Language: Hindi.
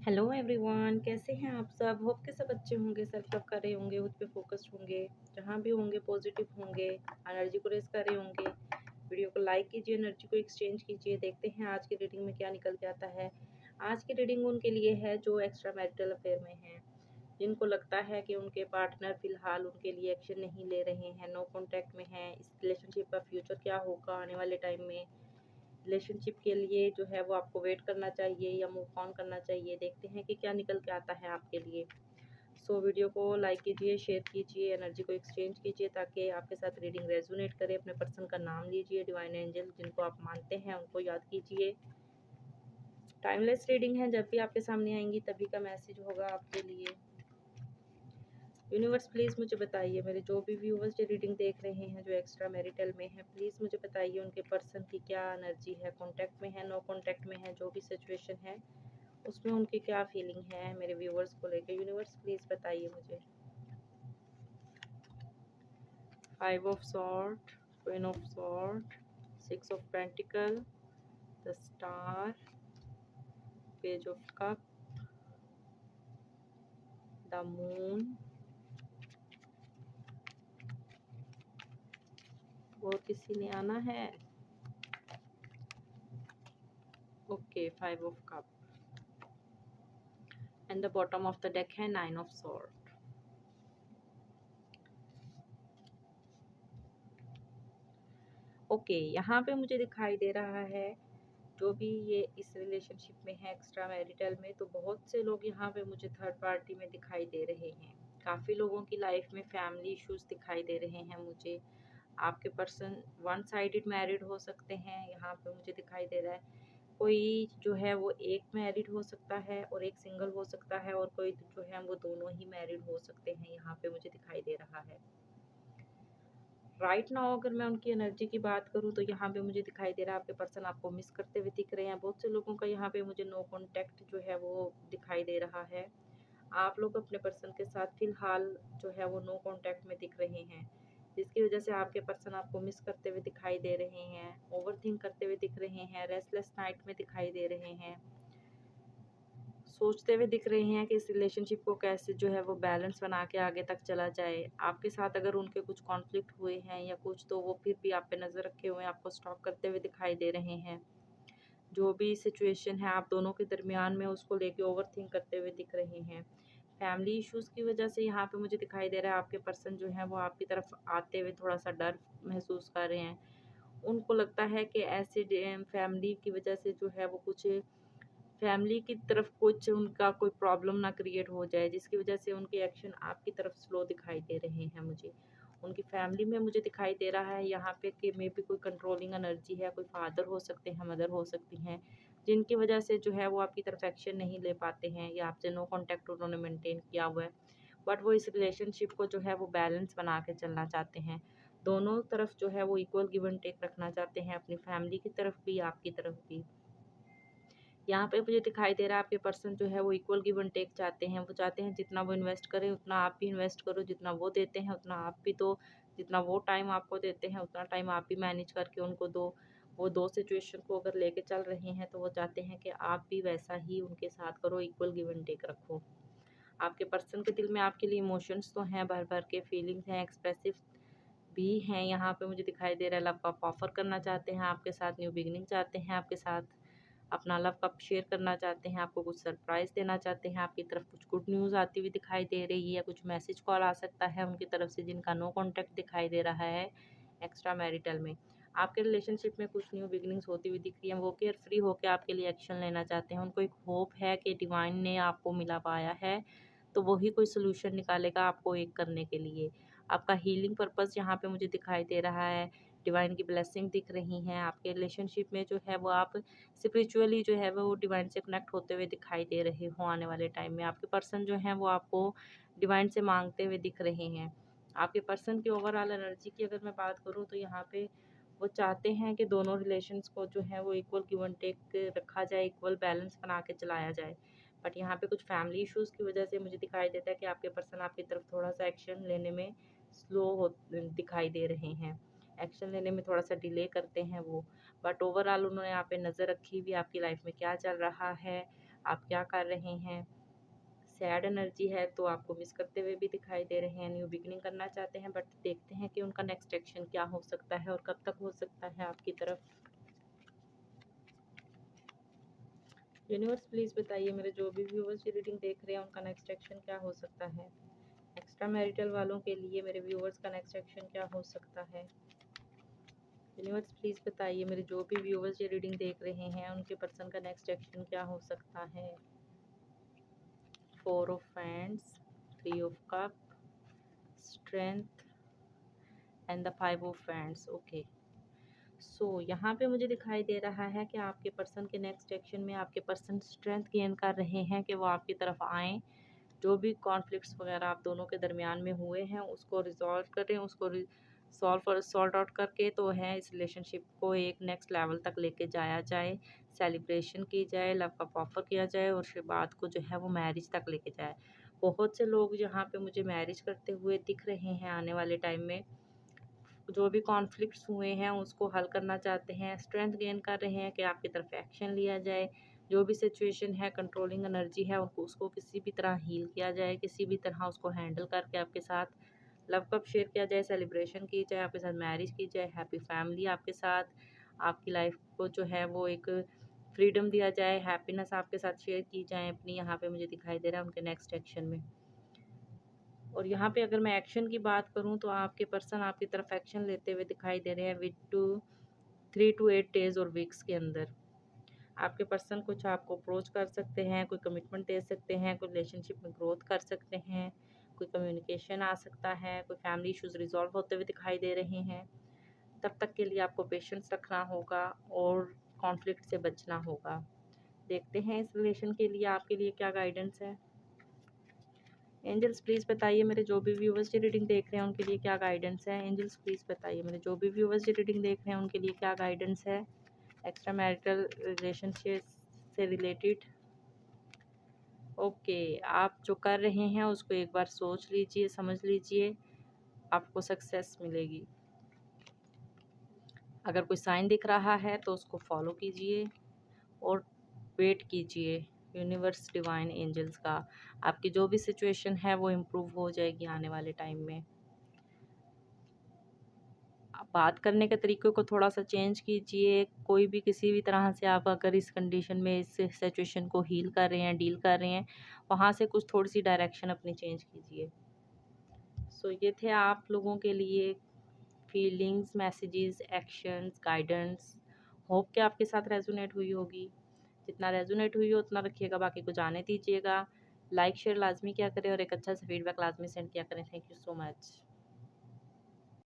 हेलो एवरीवन, कैसे हैं आप सब। होप के सब अच्छे होंगे, सेल्फ लव कर रहे होंगे, खुद पे फोकस्ड होंगे, जहाँ भी होंगे पॉजिटिव होंगे, एनर्जी को रेस कर रहे होंगे। वीडियो को लाइक कीजिए, एनर्जी को एक्सचेंज कीजिए। देखते हैं आज की रीडिंग में क्या निकल के आता है। आज की रीडिंग उनके लिए है जो एक्स्ट्रा मैरिटल अफेयर में हैं, जिनको लगता है कि उनके पार्टनर फिलहाल उनके लिए एक्शन नहीं ले रहे हैं, नो कॉन्टैक्ट में हैं। इस रिलेशनशिप का फ्यूचर क्या होगा आने वाले टाइम में। रिलेशनशिप के लिए जो है वो आपको वेट करना चाहिए या मूव ऑन करना चाहिए। देखते हैं कि क्या निकल के आता है आपके लिए। वीडियो को लाइक कीजिए, शेयर कीजिए, एनर्जी को एक्सचेंज कीजिए ताकि आपके साथ रीडिंग रेजोनेट करे। अपने पर्सन का नाम लीजिए, डिवाइन एंजल जिनको आप मानते हैं उनको याद कीजिए। टाइमलेस रीडिंग है, जब भी आपके सामने आएंगी तभी का मैसेज होगा आपके लिए। यूनिवर्स प्लीज़ मुझे बताइए, मेरे जो भी व्यूवर्स जो रीडिंग देख रहे हैं जो एक्स्ट्रा मैरिटल में है, प्लीज़ मुझे बताइए उनके पर्सन की क्या एनर्जी है, कॉन्टैक्ट में है, नो कॉन्टैक्ट में है, जो भी सिचुएशन है उसमें उनकी क्या फीलिंग है मेरे व्यूवर्स को लेकर। यूनिवर्स प्लीज़ बताइए मुझे। 5 of sword, queen of sword, 6 of pentacle, the star, page of cup, the moon. और किसी ने आना है। Okay, 5 of cup and the bottom of the deck है 9 ऑफ सॉर्ड। ओके, यहाँ पे मुझे दिखाई दे रहा है जो भी ये इस रिलेशनशिप में है एक्स्ट्रा मैरिटल में, तो बहुत से लोग यहाँ पे मुझे थर्ड पार्टी में दिखाई दे रहे हैं। काफ़ी लोगों की लाइफ में फैमिली इश्यूज दिखाई दे रहे हैं मुझे। आपके पर्सन वन साइडेड मैरिड हो सकते हैं, यहाँ पे मुझे दिखाई दे रहा है। कोई जो है वो एक मैरिड हो सकता है और एक सिंगल हो सकता है, और कोई जो है वो दोनों ही मैरिड हो सकते हैं, यहाँ पे मुझे दिखाई दे रहा है। राइट नाउ अगर मैं उनकी एनर्जी की बात करूँ तो यहाँ पे मुझे दिखाई दे रहा है आपके पर्सन आपको मिस करते हुए दिख रहे हैं। बहुत से लोगों का यहाँ पे मुझे नो कॉन्टैक्ट जो है वो दिखाई दे रहा है। आप लोग अपने पर्सन के साथ फिलहाल जो है वो नो कॉन्टैक्ट में दिख रहे हैं, जिसकी वजह से आपके पर्सन आपको मिस करते हुए दिखाई दे रहे हैं, ओवरथिंक करते हुए दिख रहे हैं, रेस्टलेस नाइट में दिखाई दे रहे हैं, सोचते हुए दिख रहे हैं कि इस रिलेशनशिप को कैसे जो है वो बैलेंस बना के आगे तक चला जाए। आपके साथ अगर उनके कुछ कॉन्फ्लिक्ट हुए हैं या कुछ, तो वो फिर भी आप पे नज़र रखे हुए हैं, आपको स्टॉक करते हुए दिखाई दे रहे हैं। जो भी सिचुएशन है आप दोनों के दरमियान में, उसको लेके ओवरथिंक करते हुए दिख रहे हैं। फैमिली इश्यूज़ की वजह से यहाँ पे मुझे दिखाई दे रहा है आपके पर्सन जो है वो आपकी तरफ आते हुए थोड़ा सा डर महसूस कर रहे हैं। उनको लगता है कि ऐसे फैमिली की वजह से जो है वो कुछ फैमिली की तरफ कुछ उनका कोई प्रॉब्लम ना क्रिएट हो जाए, जिसकी वजह से उनके एक्शन आपकी तरफ स्लो दिखाई दे रहे हैं मुझे। उनकी फैमिली में मुझे दिखाई दे रहा है यहाँ पे कि मे बी कोई कंट्रोलिंग एनर्जी है, कोई फादर हो सकते हैं, मदर हो सकती हैं, जिनकी वजह से जो है वो आपकी तरफ एक्शन नहीं ले पाते हैं या आपसे नो कॉन्टैक्ट उन्होंने मेंटेन किया हुआ है। बट वो इस रिलेशनशिप को जो है वो बैलेंस बना के चलना चाहते हैं। दोनों तरफ जो है वो इक्वल गिव एंड टेक रखना चाहते हैं, अपनी फैमिली की तरफ भी आपकी तरफ भी। यहाँ पे मुझे दिखाई दे रहा है आपके पर्सन जो है वो इक्वल गिव एंड टेक चाहते हैं। वो चाहते हैं जितना वो इन्वेस्ट करें उतना आप भी इन्वेस्ट करो, जितना वो देते हैं उतना आप भी दो, जितना वो टाइम आपको देते हैं उतना टाइम आप भी मैनेज करके उनको दो। वो दो सिचुएशन को अगर लेके चल रहे हैं तो वो चाहते हैं कि आप भी वैसा ही उनके साथ करो, इक्वल गिव एंड टेक रखो। आपके पर्सन के दिल में आपके लिए इमोशंस तो हैं, भर भर के फीलिंग्स हैं, एक्सप्रेसिव भी हैं। यहाँ पे मुझे दिखाई दे रहा है लव का ऑफर करना चाहते हैं आपके साथ, न्यू बिगिनिंग चाहते हैं आपके साथ, अपना लव कप शेयर करना चाहते हैं, आपको कुछ सरप्राइज़ देना चाहते हैं, आपकी तरफ कुछ गुड न्यूज़ आती हुई दिखाई दे रही है, कुछ मैसेज कॉल आ सकता है उनकी तरफ से, जिनका नो कॉन्टैक्ट दिखाई दे रहा है एक्स्ट्रा मैरिटल में। आपके रिलेशनशिप में कुछ न्यू बिगिनिंग्स होती हुई दिख रही हैं। वो केयर फ्री होकर आपके लिए एक्शन लेना चाहते हैं। उनको एक होप है कि डिवाइन ने आपको मिला पाया है, तो वही कोई सोल्यूशन निकालेगा आपको एक करने के लिए। आपका हीलिंग पर्पस यहाँ पे मुझे दिखाई दे रहा है, डिवाइन की ब्लेसिंग दिख रही हैं। आपके रिलेशनशिप में जो है वो आप स्पिरिचुअली जो है वो डिवाइन से कनेक्ट होते हुए दिखाई दे रहे हो। आने वाले टाइम में आपके पर्सन जो हैं वो आपको डिवाइन से मांगते हुए दिख रहे हैं। आपके पर्सन की ओवरऑल एनर्जी की अगर मैं बात करूँ तो यहाँ पे वो चाहते हैं कि दोनों रिलेशंस को जो है वो इक्वल गिव एंड टेक रखा जाए, इक्वल बैलेंस बना के चलाया जाए। बट यहाँ पे कुछ फैमिली इश्यूज़ की वजह से मुझे दिखाई देता है कि आपके पर्सन आपकी तरफ थोड़ा सा एक्शन लेने में स्लो हो दिखाई दे रहे हैं, एक्शन लेने में थोड़ा सा डिले करते हैं वो। बट ओवरऑल उन्होंने आप पे नज़र रखी हुई, आपकी लाइफ में क्या चल रहा है, आप क्या कर रहे हैं। सैड एनर्जी है तो आपको मिस करते हुए भी दिखाई दे रहे हैं, न्यू बिगिनिंग करना चाहते हैं, बट देखते हैं कि उनका नेक्स्ट एक्शन क्या हो सकता है और कब तक हो सकता है आपकी तरफ। यूनिवर्स प्लीज़ बताइए मेरे जो भी व्यूवर्स ये रीडिंग देख रहे हैं उनका नेक्स्ट एक्शन क्या हो सकता है। एक्स्ट्रा मैरिटल वालों के लिए मेरे व्यूवर्स का नेक्स्ट एक्शन क्या हो सकता है। यूनिवर्स प्लीज़ बताइए मेरे जो भी व्यूवर्स ये रीडिंग देख रहे हैं उनके पर्सन का नेक्स्ट एक्शन क्या हो सकता है। 4 of hands, 3 of cup, strength and the 5 of hands. Okay, so यहाँ पे मुझे दिखाई दे रहा है कि आपके पर्सन के नेक्स्ट एक्शन में आपके पर्सन स्ट्रेंथ गेन कर रहे हैं कि वो आपकी तरफ आएँ। जो भी कॉन्फ्लिक्ट्स वगैरह आप दोनों के दरमियान में हुए हैं उसको रिजॉल्व करें, उसको सॉल्ट आउट करके तो है इस रिलेशनशिप को एक नेक्स्ट लेवल तक लेके जाया जाए, सेलिब्रेशन की जाए, लव का ऑफर किया जाए और फिर बात को जो है वो मैरिज तक लेके जाए। बहुत से लोग यहाँ पे मुझे मैरिज करते हुए दिख रहे हैं आने वाले टाइम में। जो भी कॉन्फ्लिक्ट्स हुए हैं उसको हल करना चाहते हैं, स्ट्रेंथ गेन कर रहे हैं कि आपकी तरफ एक्शन लिया जाए। जो भी सिचुएशन है, कंट्रोलिंग एनर्जी है, उनको उसको किसी भी तरह हील किया जाए, किसी भी तरह उसको हैंडल करके आपके साथ लव कप शेयर किया जाए, सेलिब्रेशन की जाए, आपके साथ मैरिज की जाए, हैप्पी फैमिली आपके साथ, आपकी लाइफ को जो है वो एक फ्रीडम दिया जाए, हैप्पीनेस आपके साथ शेयर की जाए अपनी। यहाँ पे मुझे दिखाई दे रहा है उनके नेक्स्ट एक्शन में। और यहाँ पे अगर मैं एक्शन की बात करूँ तो आपके पर्सन आपकी तरफ एक्शन लेते हुए दिखाई दे रहे हैं विद 3 to 8 डेज़ और वीक्स के अंदर। आपके पर्सन कुछ आपको अप्रोच कर सकते हैं, कोई कमिटमेंट दे सकते हैं, कोई रिलेशनशिप में ग्रोथ कर सकते हैं, कोई कम्युनिकेशन आ सकता है, कोई फैमिली इश्यूज रिजॉल्व होते हुए दिखाई दे रहे हैं। तब तक के लिए आपको पेशेंस रखना होगा और कॉन्फ्लिक्ट से बचना होगा। देखते हैं इस रिलेशन के लिए आपके लिए क्या गाइडेंस है। एंजल्स प्लीज़ बताइए मेरे जो भी व्यूवर्स ये रीडिंग देख रहे हैं उनके लिए क्या गाइडेंस है। एंजल्स प्लीज़ बताइए मेरे जो भी व्यूवर्स ये रीडिंग देख रहे हैं उनके लिए क्या गाइडेंस है एक्स्ट्रा मैरिटल रिलेशनशिप से रिलेटेड। ओके, आप जो कर रहे हैं उसको एक बार सोच लीजिए, समझ लीजिए, आपको सक्सेस मिलेगी। अगर कोई साइन दिख रहा है तो उसको फॉलो कीजिए और वेट कीजिए यूनिवर्स डिवाइन एंजल्स का। आपकी जो भी सिचुएशन है वो इम्प्रूव हो जाएगी आने वाले टाइम में। बात करने के तरीक़े को थोड़ा सा चेंज कीजिए। कोई भी किसी भी तरह से आप अगर इस कंडीशन में इस सिचुएशन को हील कर रहे हैं, डील कर रहे हैं, वहाँ से कुछ थोड़ी सी डायरेक्शन अपनी चेंज कीजिए। सो ये थे आप लोगों के लिए feelings, messages, actions, guidance. Hope कि आपके साथ रेजोनेट हुई होगी। जितना रेजोनेट हुई हो उतना रखिएगा, बाकी को जाने दीजिएगा। लाइक शेयर लाजमी किया करें और एक अच्छा सा फीडबैक लाजमी सेंड किया करें। Thank you so much.